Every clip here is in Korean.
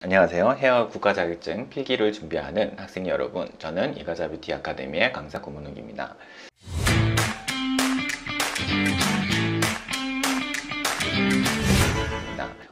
안녕하세요. 헤어 국가 자격증 필기를 준비하는 학생 여러분, 저는 이가자 뷰티 아카데미의 강사 고문욱입니다.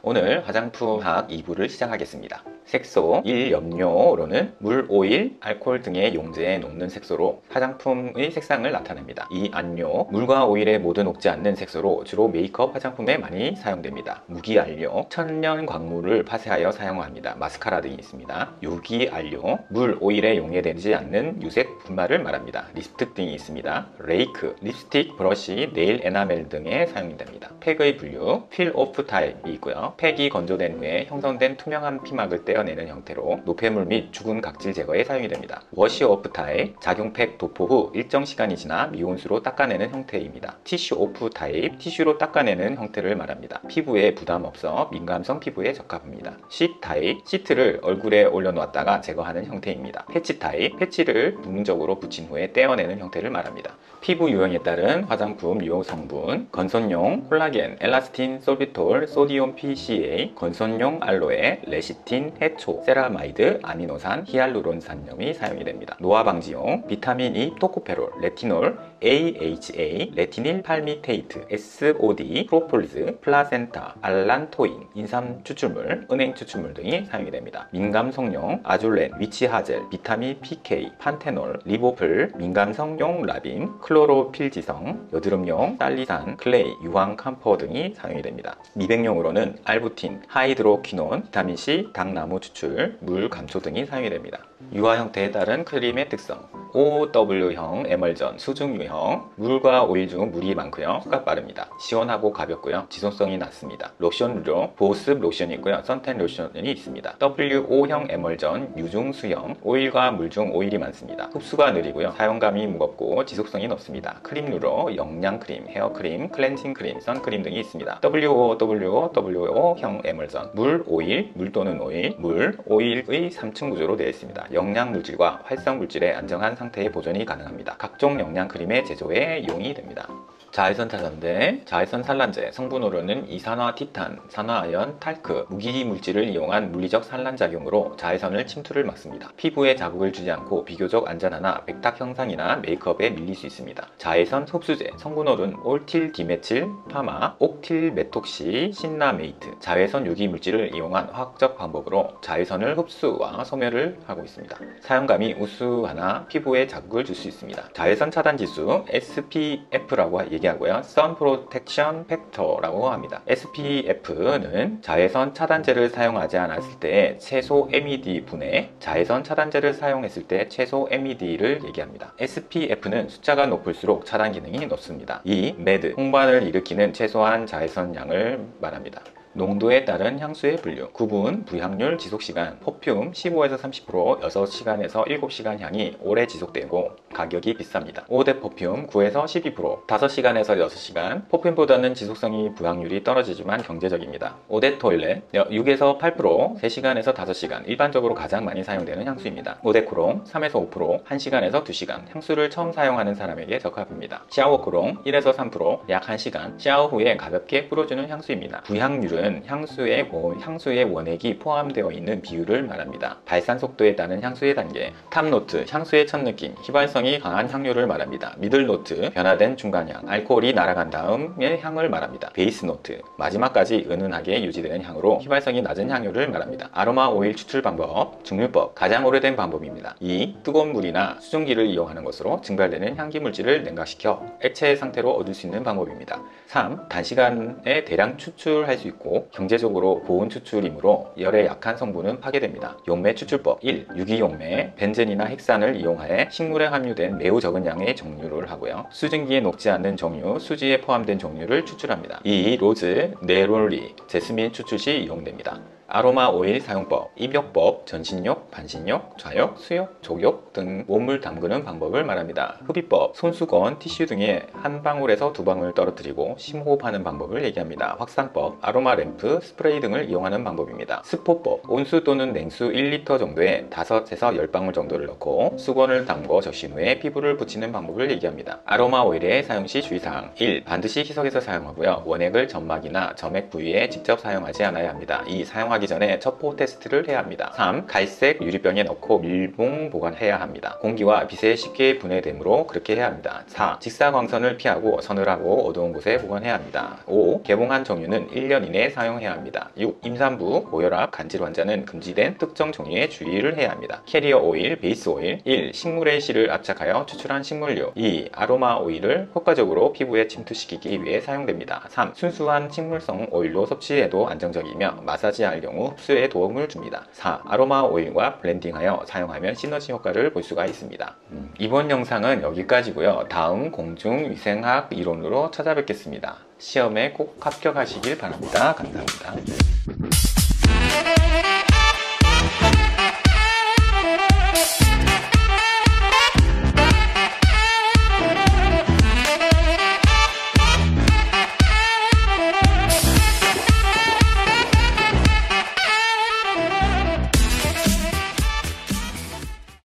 오늘 화장품학 2부를 시작하겠습니다. 색소 1염료로는 물, 오일, 알코올 등의 용제에 녹는 색소로 화장품의 색상을 나타냅니다. 이 안료, 물과 오일에 모두 녹지 않는 색소로 주로 메이크업 화장품에 많이 사용됩니다. 무기안료, 천연 광물을 파쇄하여 사용합니다. 마스카라 등이 있습니다. 유기안료, 물, 오일에 용해되지 않는 유색 분말을 말합니다. 립스틱 등이 있습니다. 레이크, 립스틱, 브러쉬, 네일 에나멜 등에 사용이 됩니다. 팩의 분류, 필 오프 타입이 있고요. 팩이 건조된 후에 형성된 투명한 피막을 떼어내는 형태로 노폐물 및 죽은 각질 제거에 사용이 됩니다. 워시 오프 타입, 작용팩 도포 후 일정 시간이 지나 미온수로 닦아내는 형태입니다. 티슈 오프 타입, 티슈로 닦아내는 형태를 말합니다. 피부에 부담 없어 민감성 피부에 적합합니다. 시 타입, 시트를 얼굴에 올려놓았다가 제거하는 형태입니다. 패치 타입, 패치를 부분적으로 붙인 후에 떼어내는 형태를 말합니다. 피부 유형에 따른 화장품 유효 성분, 건선용 콜라겐, 엘라스틴, 솔비톨, 소디움 PCA, 건선용 알로에, 레시틴, 해초, 세라마이드, 아미노산, 히알루론산염이 사용이 됩니다. 노화 방지용, 비타민 E, 토코페롤, 레티놀, AHA, 레티닐 팔미테이트, SOD, 프로폴리스, 플라센타, 알란토인, 인삼 추출물, 은행 추출물 등이 사용이 됩니다. 민감성용, 아줄렌, 위치하젤, 비타민 PK, 판테놀, 리보플, 민감성용 라빈, 클로로필지성, 여드름용, 살리산, 클레이, 유황 캄퍼 등이 사용이 됩니다. 미백용으로는 알부틴, 하이드로퀴논, 비타민C, 당나무 추출, 물 감초 등이 사용이 됩니다. 유화 형태에 따른 크림의 특성, OW형 에멀전, 수증유형, 물과 오일 중 물이 많고요. 촉각 빠릅니다. 시원하고 가볍고요. 지속성이 낮습니다. 로션으로 보습 로션이 있고요. 선텐 로션이 있습니다. WO형 에멀전, 유중 수형, 오일과 물 중 오일이 많습니다. 흡수가 느리고요. 사용감이 무겁고 지속성이 높습니다. 크림류로 영양크림, 헤어크림, 클렌징 크림, 선크림 등이 있습니다. WOWO형 에멀전, 물, 오일, 물 또는 오일, 물, 오일의 3층 구조로 되어 있습니다. 영양물질과 활성물질의 안정한 상태의 보존이 가능합니다. 각종 영양크림의 제조에 이용이 됩니다. 자외선 차단제, 자외선 산란제, 성분으로는 이산화 티탄, 산화아연, 탈크, 무기물질을 이용한 물리적 산란작용으로 자외선을 침투를 막습니다. 피부에 자극을 주지 않고 비교적 안전하나 백탁 형상이나 메이크업에 밀릴 수 있습니다. 자외선 흡수제, 성분으로는 올틸 디메틸, 파마, 옥틸메톡시, 신라메이트, 자외선 유기물질을 이용한 화학적 방법으로 자외선을 흡수와 소멸을 하고 있습니다. 사용감이 우수하나 피부에 자극을 줄 수 있습니다. 자외선 차단 지수, SPF라고 얘기하고요. Sun Protection Factor라고 합니다. SPF는 자외선 차단제를 사용하지 않았을 때 최소 MED 분의 자외선 차단제를 사용했을 때 최소 MED를 얘기합니다. SPF는 숫자가 높을수록 차단 기능이 높습니다. 이 MED, 홍반을 일으키는 최소한 자외선 양을 말합니다. 농도에 따른 향수의 분류, 구분, 부향률, 지속시간, 퍼퓸 15에서 30%, 6시간에서 7시간 향이 오래 지속되고 가격이 비쌉니다. 5대 퍼퓸 9에서 12%, 5시간에서 6시간, 퍼퓸보다는 지속성이 부향률이 떨어지지만 경제적입니다. 5대 토일렛 6에서 8%, 3시간에서 5시간, 일반적으로 가장 많이 사용되는 향수입니다. 5대 코롱 3에서 5%, 1시간에서 2시간, 향수를 처음 사용하는 사람에게 적합합니다. 샤워 코롱 1에서 3%, 약 1시간, 샤워 후에 가볍게 뿌려주는 향수입니다. 부향률은 향수의 원액이 포함되어 있는 비율을 말합니다. 발산 속도에 따른 향수의 단계, 탑노트, 향수의 첫 느낌, 휘발성이 강한 향료를 말합니다. 미들노트, 변화된 중간향, 알코올이 날아간 다음의 향을 말합니다. 베이스노트, 마지막까지 은은하게 유지되는 향으로 휘발성이 낮은 향료를 말합니다. 아로마 오일 추출 방법, 증류법, 가장 오래된 방법입니다. 2. 뜨거운 물이나 수증기를 이용하는 것으로 증발되는 향기 물질을 냉각시켜 액체 상태로 얻을 수 있는 방법입니다. 3. 단시간에 대량 추출할 수 있고 경제적으로 고온 추출이므로 열에 약한 성분은 파괴됩니다. 용매 추출법 1. 유기용매, 벤젠이나 헥산을 이용하여 식물에 함유된 매우 적은 양의 정류를 하고요. 수증기에 녹지 않는 정류, 수지에 포함된 정류를 추출합니다. 2. 로즈, 네롤리, 제스민 추출 시 이용됩니다. 아로마 오일 사용법, 입욕법, 전신욕, 반신욕, 좌욕, 수욕, 족욕 등 몸을 담그는 방법을 말합니다. 흡입법, 손수건, 티슈 등에 한 방울에서 두 방울 떨어뜨리고 심호흡하는 방법을 얘기합니다. 확산법, 아로마 램프, 스프레이 등을 이용하는 방법입니다. 스포법, 온수 또는 냉수 1리터 정도에 5에서 10방울 정도를 넣고 수건을 담궈 적신 후에 피부를 붙이는 방법을 얘기합니다. 아로마 오일의 사용 시 주의사항 1. 반드시 희석해서 사용하고요. 원액을 점막이나 점액 부위에 직접 사용하지 않아야 합니다. 2. 사용하는 사용하기 전에 첩보 테스트를 해야 합니다. 3. 갈색 유리병에 넣고 밀봉 보관해야 합니다. 공기와 빛에 쉽게 분해되므로 그렇게 해야 합니다. 4. 직사광선을 피하고 서늘하고 어두운 곳에 보관해야 합니다. 5. 개봉한 종류는 1년 이내 사용해야 합니다. 6. 임산부, 고혈압, 간질 환자는 금지된 특정 종류에 주의를 해야 합니다. 캐리어 오일, 베이스 오일. 1. 식물의 씨를 압착하여 추출한 식물유. 2. 아로마 오일을 효과적으로 피부에 침투시키기 위해 사용됩니다. 3. 순수한 식물성 오일로 섭취해도 안정적이며 마사지할 경우 흡수에 도움을 줍니다. 4. 아로마 오일과 블렌딩하여 사용하면 시너지 효과를 볼 수가 있습니다. 이번 영상은 여기까지고요. 다음 공중위생학 이론으로 찾아뵙겠습니다. 시험에 꼭 합격하시길 바랍니다. 감사합니다.